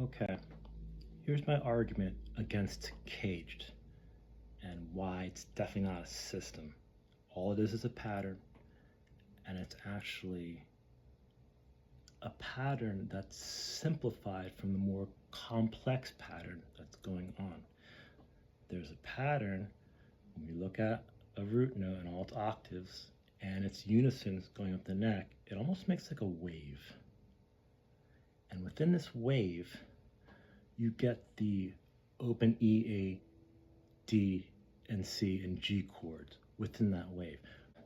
Okay, here's my argument against CAGED and why it's definitely not a system. All it is a pattern, and it's actually a pattern that's simplified from the more complex pattern that's going on. There's a pattern when we look at a root note and all its octaves and its unisons going up the neck, it almost makes like a wave. And within this wave, you get the open E, A, D, and C and G chords within that wave.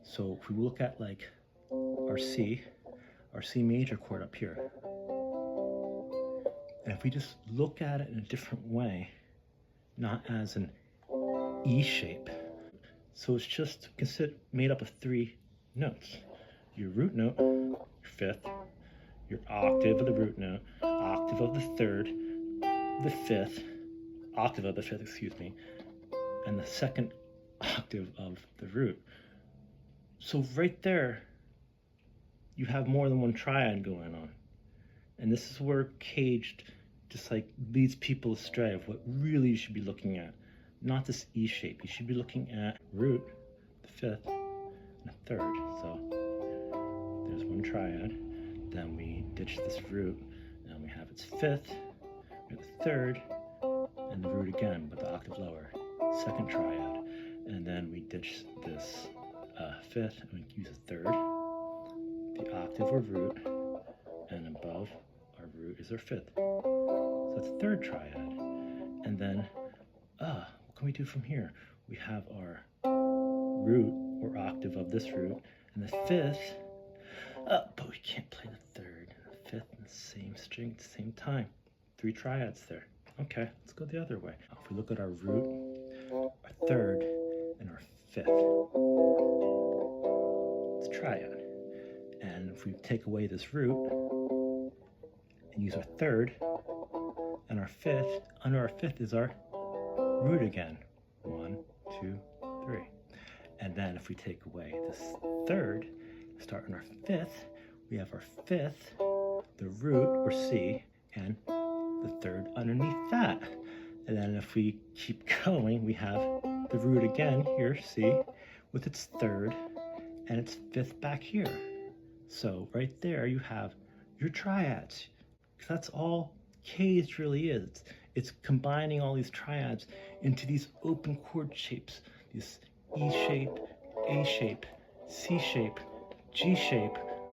So if we look at like our C major chord up here, and if we just look at it in a different way, not as an E shape, so it's just made up of 3 notes. Your root note, your 5th, your octave of the root note, octave of the 3rd, the 5th, octave of the 5th, excuse me, and the 2nd octave of the root. So right there, you have more than one triad going on. And this is where CAGED just like leads people astray of what really you should be looking at. Not this E shape. You should be looking at root, the 5th, and the 3rd. So there's one triad. Then we ditch this root, and we have its 5th, we have the 3rd, and the root again, but the octave lower. 2nd triad. And then we ditch this 5th, and we use a 3rd. The octave or root, and above our root is our 5th. So that's a 3rd triad. And then, what can we do from here? We have our root or octave of this root, and the 5th, but we can't play the 3rd and the 5th in the same string at the same time. 3 triads there. Okay, let's go the other way. If we look at our root, our 3rd, and our 5th, it's a triad. And if we take away this root and use our 3rd and our 5th, under our 5th is our root again. 1, 2, 3. And then if we take away this 3rd, start on our 5th, we have our 5th, the root or C, and the 3rd underneath that. And then if we keep going, we have the root again here, C, with its 3rd and its 5th back here. So right there you have your triads. That's all CAGED really is. It's combining all these triads into these open chord shapes, this E shape, A shape, C shape, G shape,